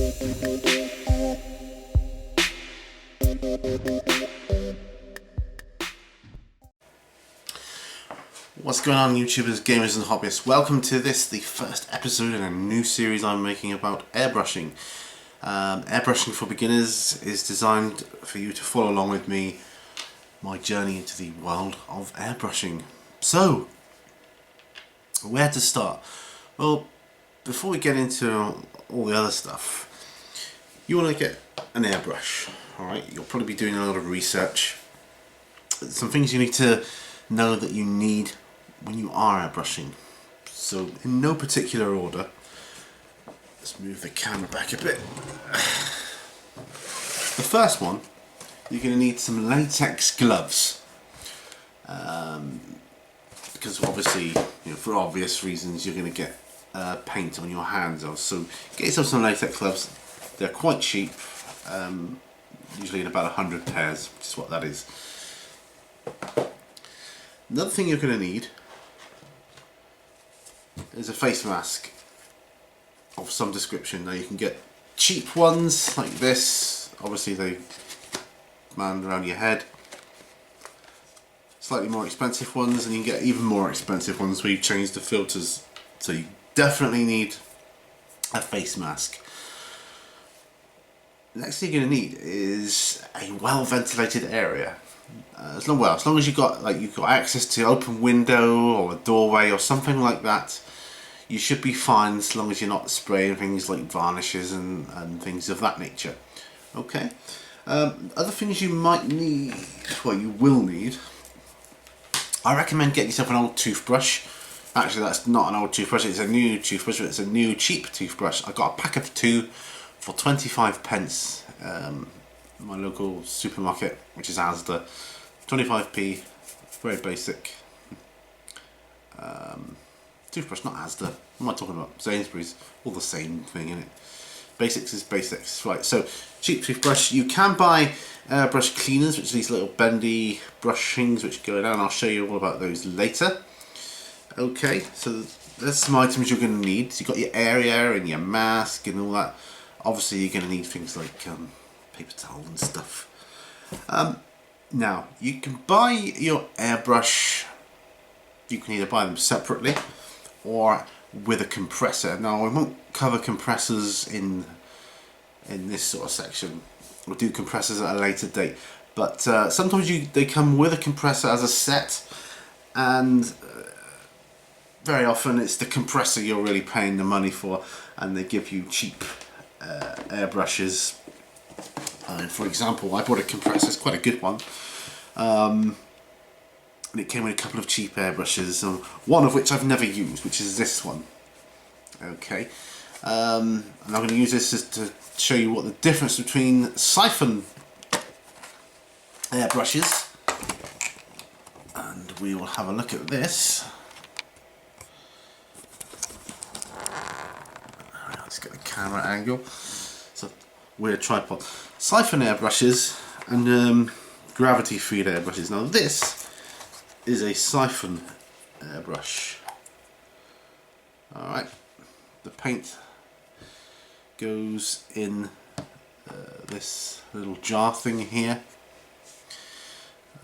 What's going on, YouTubers, gamers and hobbyists? Welcome to the first episode in a new series I'm making about airbrushing. Airbrushing for beginners is designed for you to follow along with me, my journey into the world of airbrushing. So, where to start? Well, before we get into all the other stuff, you want to get an airbrush, alright? You'll probably be doing a lot of research. Some things you need to know that you need when you are airbrushing. So, in no particular order, let's move the camera back a bit. The first one, you're going to need some latex gloves. Because obviously, for obvious reasons, you're going to get paint on your hands. So get yourself some latex gloves. They're quite cheap, usually in about 100 pairs, which is what that is. Another thing you're going to need is a face mask of some description. Now you can get cheap ones like this, obviously they man around your head. Slightly more expensive ones, and you can get even more expensive ones where you change the filters. So you definitely need a face mask. The next thing you're going to need is a well ventilated area. As long as you've got access to open window or a doorway or something like that, you should be fine as long as you're not spraying things like varnishes and things of that nature. Okay. Other things you might need, well, you will need. I recommend getting yourself an old toothbrush. Actually, that's not an old toothbrush, it's a new toothbrush, but it's a new cheap toothbrush. I got a pack of 2 for 25 pence. My local supermarket, which is Asda. 25p, very basic. Toothbrush, not Asda. What am I talking about? Sainsbury's, all the same thing, isn't it? Basics is basics, right? So, cheap toothbrush. You can buy brush cleaners, which are these little bendy brushings which go down. I'll show you all about those later. Okay, so there's some items you're going to need. So you've got your area and your mask and all that. Obviously, you're going to need things like paper towel and stuff. Now, you can buy your airbrush. You can either buy them separately or with a compressor. Now, I won't cover compressors in this sort of section. We'll do compressors at a later date. But sometimes they come with a compressor as a set, and very often it's the compressor you're really paying the money for, and they give you cheap airbrushes. For example, I bought a compressor, it's quite a good one. And it came with a couple of cheap airbrushes, one of which I've never used, which is this one. Okay, and I'm going to use this to show you what the difference between siphon airbrushes, and we will have a look at this. Alright, let's get the camera angle. It's a weird tripod. Siphon airbrushes and gravity feed airbrushes. Now this is a siphon airbrush. Alright, the paint goes in this little jar thing here.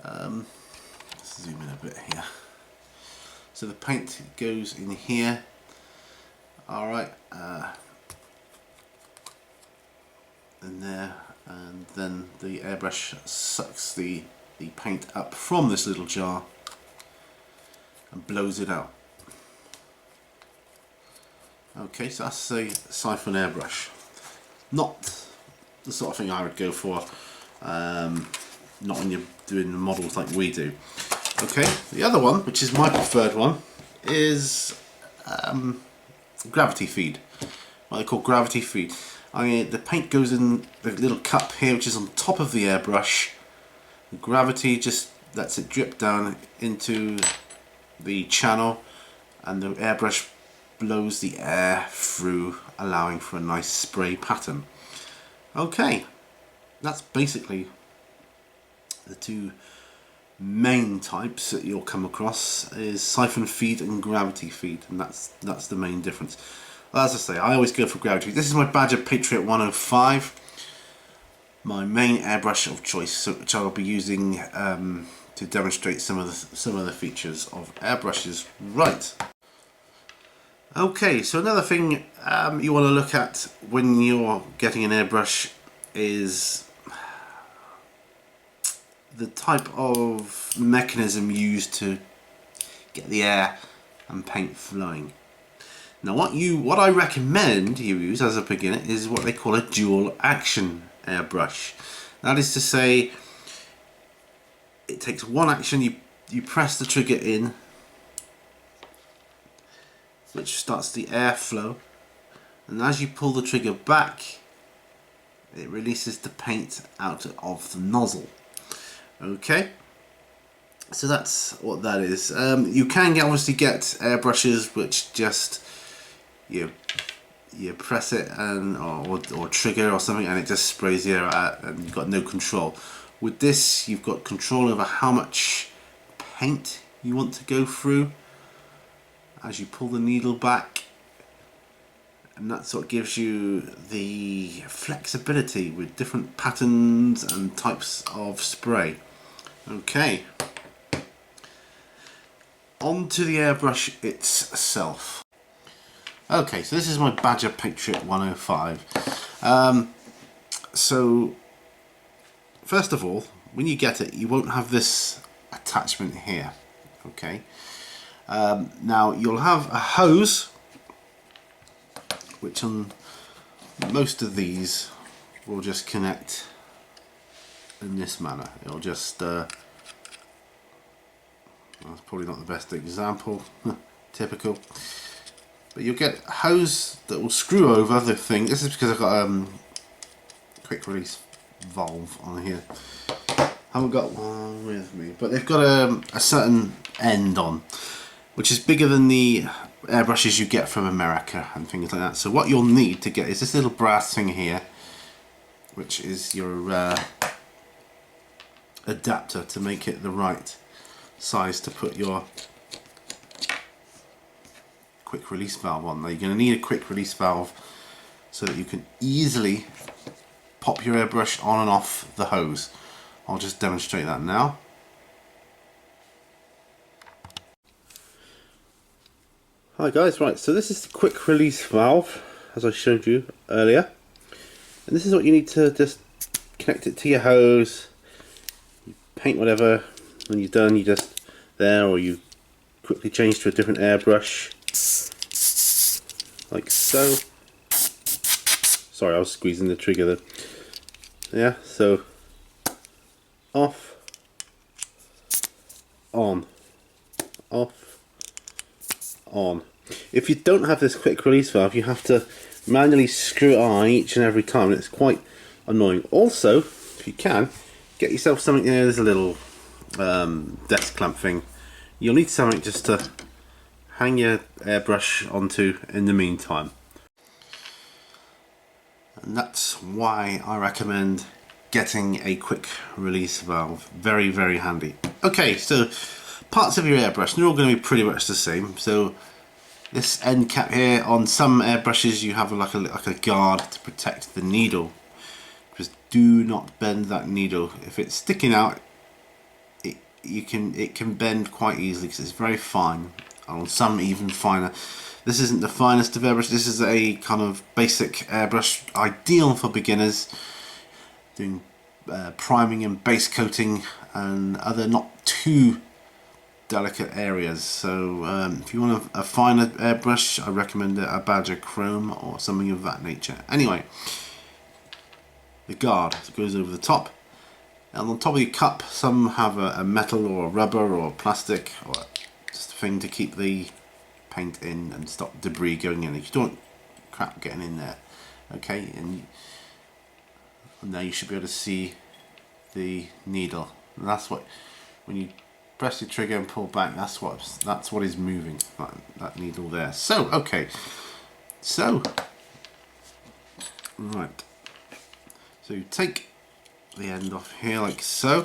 Let's zoom in a bit here. So the paint goes in here. Alright, in there, and then the airbrush sucks the paint up from this little jar and blows it out. Okay, so that's a siphon airbrush. Not the sort of thing I would go for, not when you're doing models like we do. Okay, the other one, which is my preferred one, is gravity feed. What they call gravity feed. The paint goes in the little cup here, which is on top of the airbrush. The gravity just lets it drip down into the channel, and the airbrush blows the air through, allowing for a nice spray pattern. Okay, that's basically the two main types that you'll come across, is siphon feed and gravity feed, and that's the main difference. Well, as I say, I always go for gravity. This is my Badger Patriot 105, my main airbrush of choice, which I will be using to demonstrate some of the features of airbrushes. Right. Okay, so another thing you want to look at when you're getting an airbrush is the type of mechanism used to get the air and paint flowing. Now what I recommend you use as a beginner is what they call a dual action airbrush. That is to say, it takes one action, you press the trigger in, which starts the airflow, and as you pull the trigger back, it releases the paint out of the nozzle. Okay, so that's what that is. You can obviously get airbrushes which just you press it and or trigger or something and it just sprays the air out and you've got no control. With this, you've got control over how much paint you want to go through as you pull the needle back, and that's what gives you the flexibility with different patterns and types of spray. Okay, on to the airbrush itself. Okay, so this is my Badger Patriot 105. So first of all, when you get it, you won't have this attachment here. Okay, now you'll have a hose, which on most of these will just connect in this manner. It'll just that's probably not the best example, typical, but you'll get a hose that will screw over the thing. This is because I've got a quick release valve on here. I haven't got one with me, but they've got a certain end on, which is bigger than the airbrushes you get from America and things like that. So what you'll need to get is this little brass thing here, which is your adapter to make it the right size to put your quick release valve on. Now you're going to need a quick release valve so that you can easily pop your airbrush on and off the hose. I'll just demonstrate that now. Hi guys, right, so this is the quick release valve as I showed you earlier, and this is what you need to just connect it to your hose. You paint whatever, when you're done you just there, or you quickly change to a different airbrush like so. Sorry, I was squeezing the trigger there. Yeah, so off, on, off, on. If you don't have this quick release valve, you have to manually screw it on each and every time, and it's quite annoying. Also, if you can, get yourself something there. There's a little desk clamp thing. You'll need something just to hang your airbrush onto in the meantime. And that's why I recommend getting a quick release valve. Very, very handy. Okay, so parts of your airbrush, they're all going to be pretty much the same. So this end cap here, on some airbrushes you have like a guard to protect the needle. Just do not bend that needle. If it's sticking out, it can bend quite easily because it's very fine, and on some even finer. This isn't the finest of airbrush. This is a kind of basic airbrush, ideal for beginners doing priming and base coating and other not too delicate areas. So if you want a finer airbrush, I recommend a Badger Chrome or something of that nature. Anyway, the guard that goes over the top, and on top of your cup some have a metal or a rubber or plastic or just a thing to keep the paint in and stop debris going in. If you don't want crap getting in there, okay, and now you should be able to see the needle. And that's what, when you press the trigger and pull back, that's what is moving, that needle there. So okay, so right, so you take the end off here like so.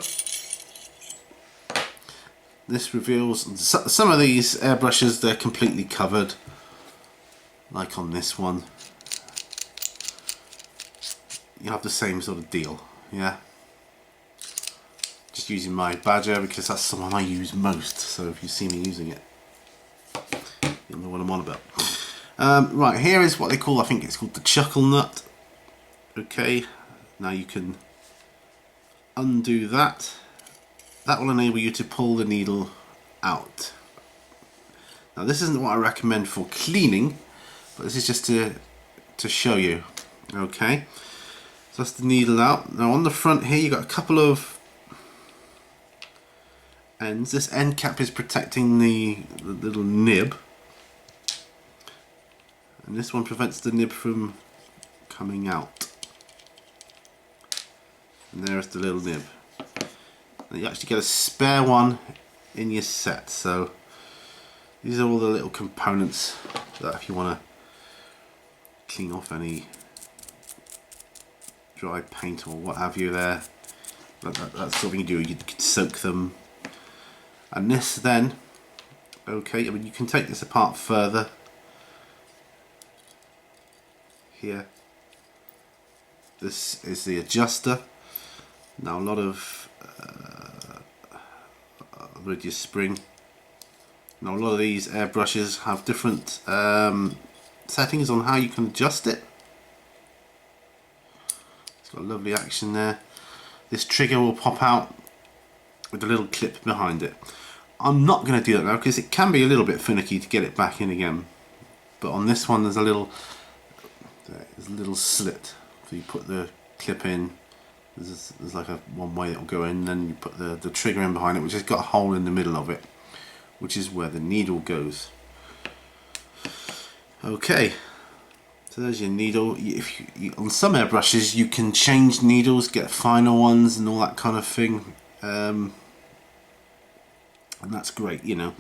This reveals some of these airbrushes, they're completely covered like on this one, you have the same sort of deal. Yeah, just using my Badger because that's the one I use most, so if you see me using it, you'll know what I'm on about. Right, here is what they call, I think it's called the chuckle nut. Okay, now you can undo that. That will enable you to pull the needle out. Now this isn't what I recommend for cleaning, but this is just to show you. Okay, so that's the needle out. Now on the front here you've got a couple of ends. This end cap is protecting the little nib, and this one prevents the nib from coming out. And there's the little nib. And you actually get a spare one in your set, so these are all the little components that if you want to clean off any dry paint or what have you there, that's something you do. You could soak them. And this then, okay, I mean you can take this apart further. Here, this is the adjuster. Now a lot of with your spring. Now a lot of these airbrushes have different settings on how you can adjust it. It's got a lovely action there. This trigger will pop out with a little clip behind it. I'm not going to do that now because it can be a little bit finicky to get it back in again. But on this one there's a little slit. So you put the clip in. There's like a one way that will go in, then you put the trigger in behind it, which has got a hole in the middle of it, which is where the needle goes. Okay, so there's your needle. On some airbrushes you can change needles, get finer ones and all that kind of thing, and that's great, you know.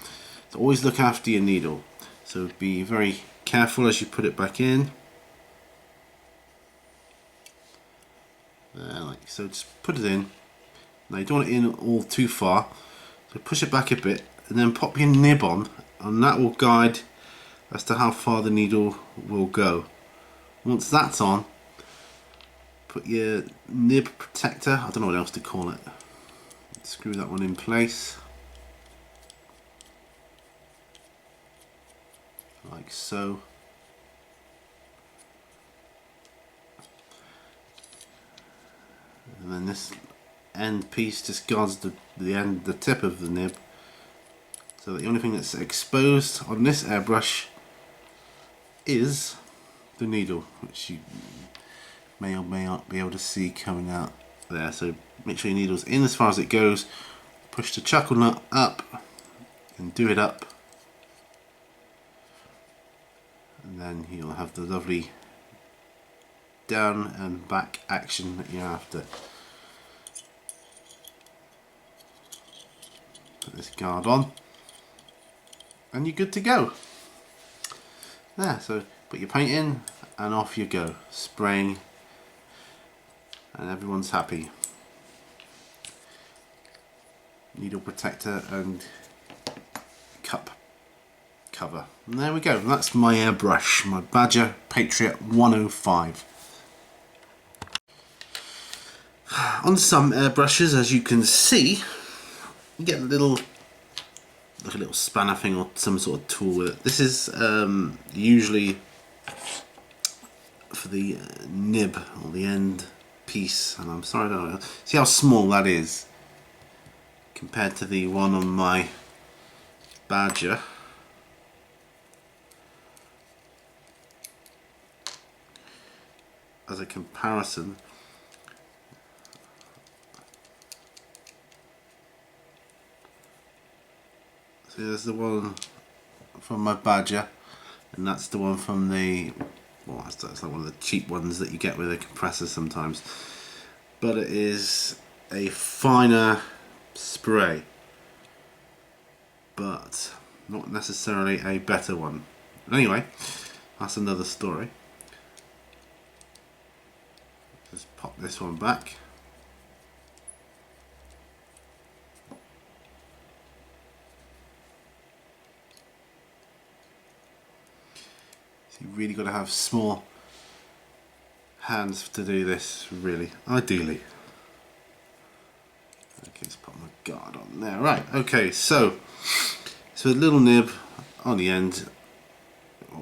So always look after your needle, so be very careful as you put it back in. Like so, just put it in. Now you don't want it in all too far, so push it back a bit and then pop your nib on, and that will guide as to how far the needle will go. Once that's on, put your nib protector, I don't know what else to call it, screw that one in place like so. And then this end piece just guards the tip of the nib, so that the only thing that's exposed on this airbrush is the needle, which you may or may not be able to see coming out there. So make sure your needle's in as far as it goes, push the chuckle nut up and do it up, and then you'll have the lovely down and back action that you're after. Put this guard on and you're good to go. There, so put your paint in and off you go, spraying, and everyone's happy. Needle protector and cup cover. And there we go, and that's my airbrush, my Badger Patriot 105. On some airbrushes, as you can see, you get a little spanner thing or some sort of tool with it. This is usually for the nib or the end piece, and I'm sorry, I don't know. See how small that is compared to the one on my Badger. As a comparison, so there's the one from my Badger, and that's the one from the, well, that's like one of the cheap ones that you get with a compressor sometimes, but it is a finer spray, but not necessarily a better one. Anyway, that's another story. Just pop this one back. really got to have small hands to do this, really, ideally. Okay, let's put my guard on there. Right, okay, so a little nib on the end,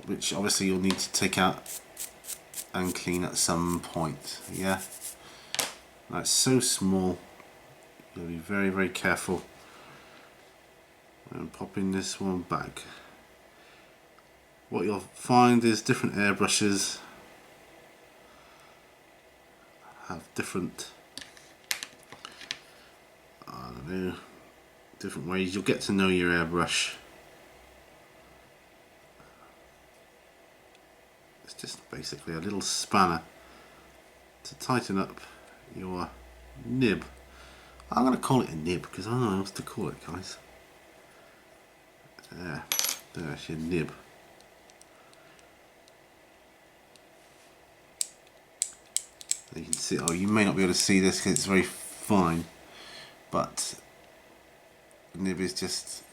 which obviously you'll need to take out and clean at some point. Yeah, that's so small, you'll be very, very careful. And popping this one back. What you'll find is different airbrushes have different, I don't know, different ways you'll get to know your airbrush. It's just basically a little spanner to tighten up your nib. I'm going to call it a nib because I don't know what else to call it, guys. There's your nib. You can see, oh, you may not be able to see this because it's very fine, but the nib is just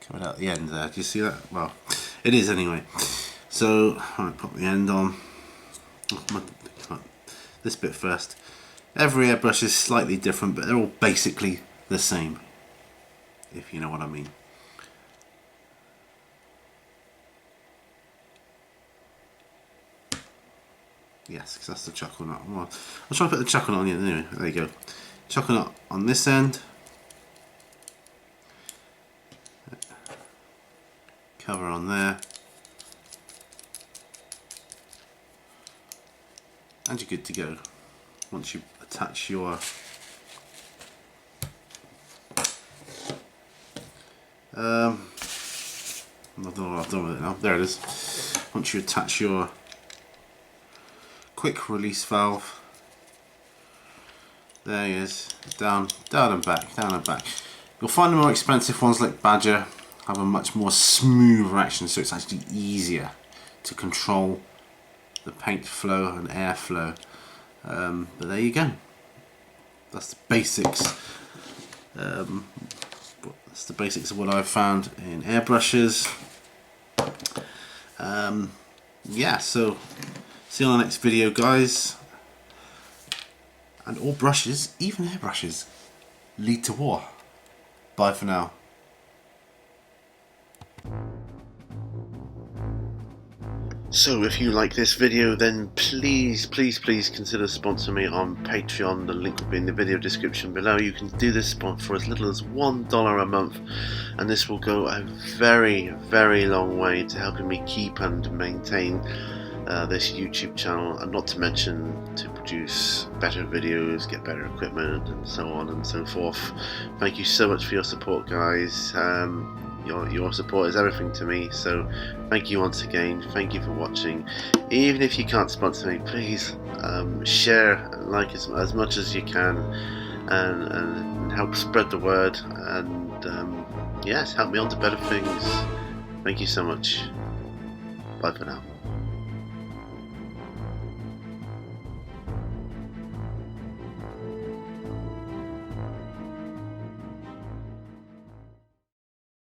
coming out the end there. Do you see that? Well, it is anyway. So I put the end on. This bit first. Every airbrush is slightly different, but they're all basically the same, if you know what I mean. Yes, because that's the chuckle nut. Well, I'll try to put the chuckle nut on you anyway. There you go. Chuckle nut on this end. Cover on there. And you're good to go. Once you attach your I don't know what I've done with it now. There it is. Once you attach your quick release valve, there he is. Down and back, down and back. You'll find the more expensive ones like Badger have a much more smooth action, so it's actually easier to control the paint flow and air flow. But there you go. That's the basics. That's the basics of what I've found in airbrushes. Yeah, so see you on the next video, guys. And all brushes, even airbrushes, lead to war. Bye for now. So if you like this video, then please consider sponsoring me on Patreon. The link will be in the video description below. You can do this for as little as $1 a month, and this will go a very, very long way to helping me keep and maintain this YouTube channel, and not to mention to produce better videos, get better equipment, and so on and so forth. Thank you so much for your support, guys. Your support is everything to me, so thank you once again. Thank you for watching. Even if you can't sponsor me, please share and like as much as you can, and help spread the word, and yes, help me on to better things. Thank you so much. Bye for now.